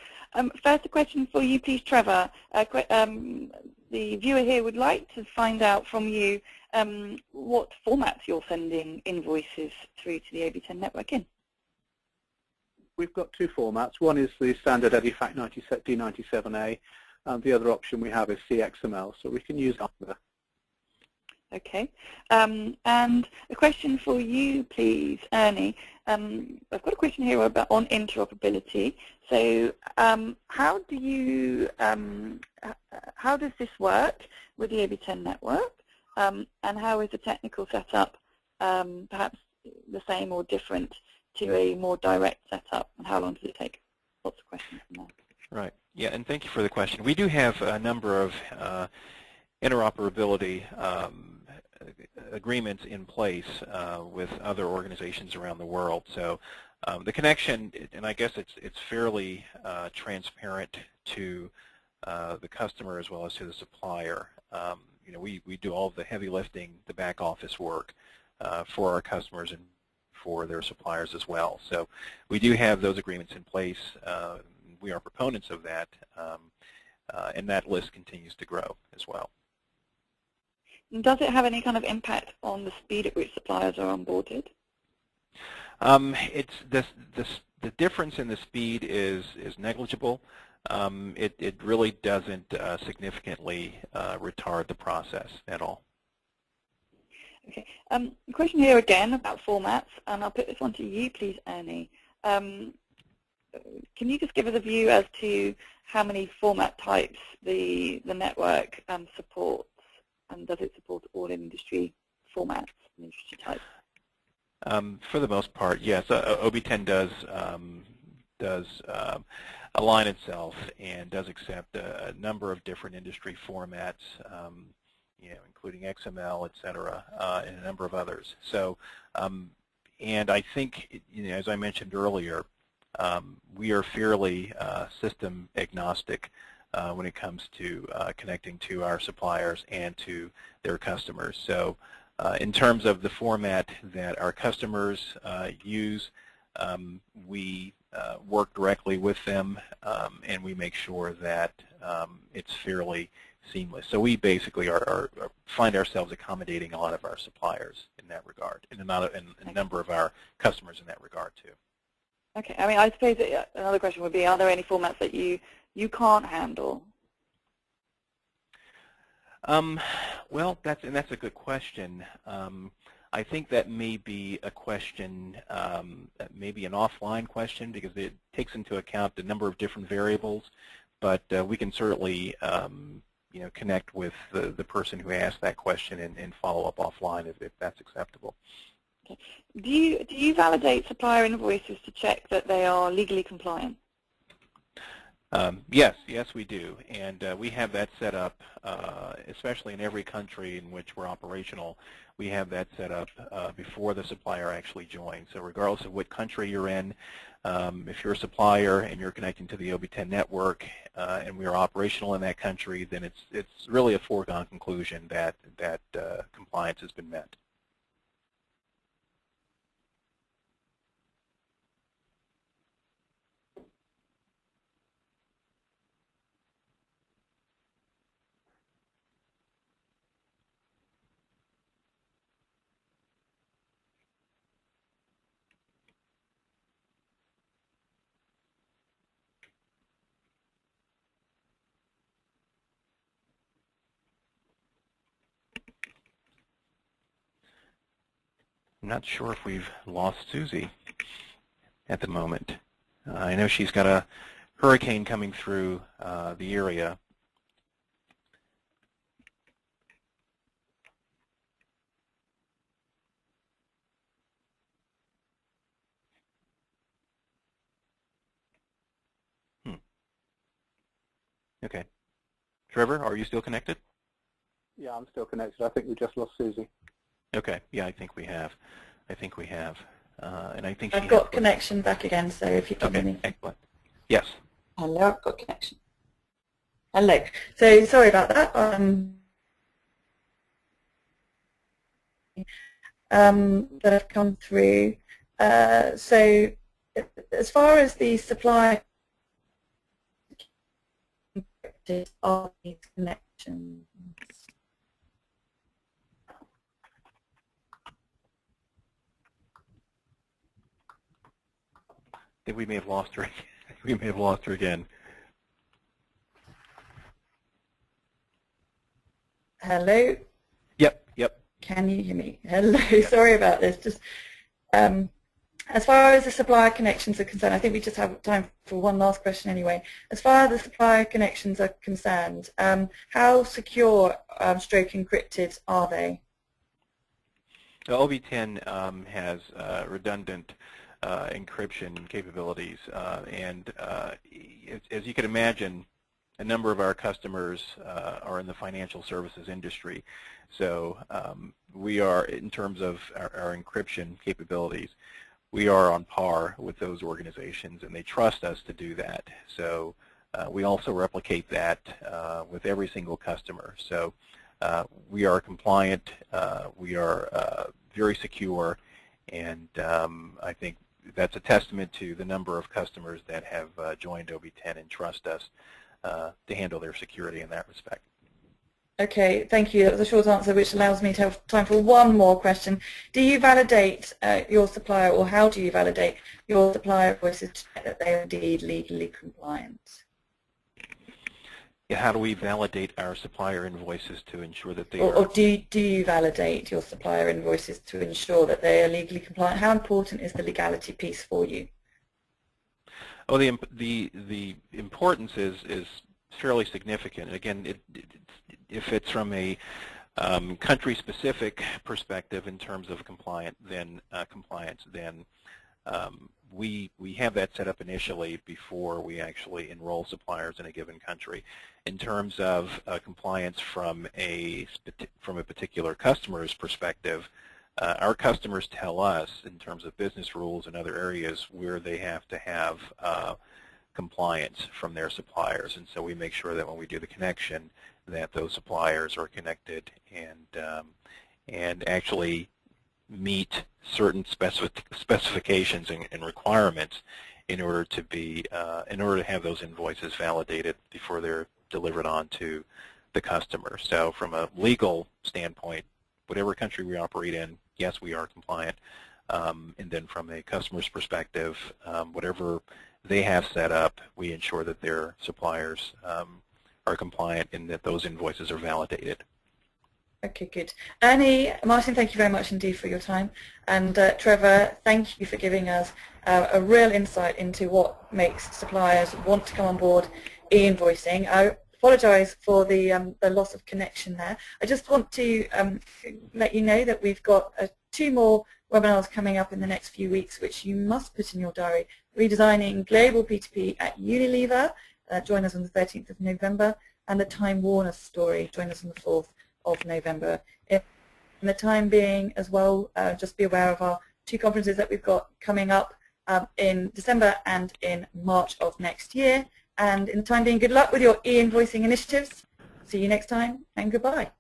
First, a question for you, please, Trevor. The viewer here would like to find out from you what formats you're sending invoices through to the OB10 network in. We've got two formats. One is the standard EDIFACT D97A, and the other option we have is CXML, so we can use either. Okay. And a question for you, please, Ernie. I've got a question here about on interoperability. So how does this work with the OB10 network? And how is the technical setup perhaps the same or different to a more direct setup? And how long does it take? Lots of questions from there. Right. Yeah, and thank you for the question. We do have a number of interoperability agreements in place with other organizations around the world. So the connection, and I guess it's fairly transparent to the customer as well as to the supplier. We do all of the heavy lifting, the back office work for our customers and for their suppliers as well. So we do have those agreements in place. We are proponents of that, and that list continues to grow as well. Does it have any kind of impact on the speed at which suppliers are onboarded? It's the difference in the speed is negligible. It really doesn't significantly retard the process at all. Okay. A question here again about formats, and I'll put this one to you, please, Ernie. Can you just give us a view as to how many format types the network supports? And does it support all industry formats and industry types? For the most part, yes. OB10 does align itself and does accept a number of different industry formats, including XML, et cetera, and a number of others. So, and I think, as I mentioned earlier, we are fairly system agnostic when it comes to connecting to our suppliers and to their customers. So in terms of the format that our customers use, we work directly with them, and we make sure that it's fairly seamless. So we basically find ourselves accommodating a lot of our suppliers in that regard, and a number of our customers in that regard too. Okay. I mean, I suppose another question would be: are there any formats that you can't handle? Well, that's a good question. I think that may be a question, maybe an offline question, because it takes into account a number of different variables. But we can certainly, connect with the person who asked that question and follow up offline if that's acceptable. Okay. Do you validate supplier invoices to check that they are legally compliant? Yes, we do, and we have that set up, especially in every country in which we're operational. We have that set up before the supplier actually joins. So regardless of what country you're in, if you're a supplier and you're connecting to the OB10 network and we are operational in that country, then it's really a foregone conclusion that compliance has been met. I'm not sure if we've lost Susie at the moment. I know she's got a hurricane coming through the area. Okay. Trevor, are you still connected? Yeah, I'm still connected. I think we just lost Susie. Okay. Yeah, I think we have. And I think I've got connection back again, so if you can hear me. Excellent. Yes. Hello, I've got connection. Hello. So sorry about that. That have come through. So as far as the supply are these connections. I think we may have lost her. We may have lost her again. Hello? Yep. Can you hear me? Hello, yep. Sorry about this. Just as far as the supplier connections are concerned, I think we just have time for one last question anyway. As far as the supplier connections are concerned, how secure stroke encrypted are they? The OB10 has redundant encryption capabilities, and as you can imagine, a number of our customers are in the financial services industry. So we are, in terms of our encryption capabilities, we are on par with those organizations, and they trust us to do that. So we also replicate that with every single customer. So we are compliant, we are very secure, and I think that's a testament to the number of customers that have joined OB10 and trust us to handle their security in that respect. Okay, thank you. That was a short answer, which allows me to have time for one more question. Do you validate your supplier, or how do you validate your supplier invoices to check that they are indeed legally compliant? Yeah, how do we validate our supplier invoices to ensure that they are... Or do you validate your supplier invoices to ensure that they are legally compliant? How important is the legality piece for you? Oh, the importance is fairly significant. Again, if it's from a country-specific perspective in terms of compliance, then we have that set up initially before we actually enroll suppliers in a given country. In terms of compliance from a particular customer's perspective, our customers tell us in terms of business rules and other areas where they have to have compliance from their suppliers, and so we make sure that when we do the connection that those suppliers are connected and actually meet certain specifications and requirements in order to be have those invoices validated before they're delivered on to the customer. So from a legal standpoint, whatever country we operate in, yes, we are compliant. And then from a customer's perspective, whatever they have set up, we ensure that their suppliers are compliant and that those invoices are validated. Okay, good. Ernie Martin, thank you very much indeed for your time. And Trevor, thank you for giving us a real insight into what makes suppliers want to come on board e-invoicing. I apologise for the loss of connection there. I just want to let you know that we've got 2 more webinars coming up in the next few weeks, which you must put in your diary. Redesigning Global P2P at Unilever, join us on the 13th of November, and the Time Warner story, join us on the 4th of November. In the time being as well, just be aware of our 2 conferences that we've got coming up in December and in March of next year. And in the time being, good luck with your e-invoicing initiatives. See you next time, and goodbye.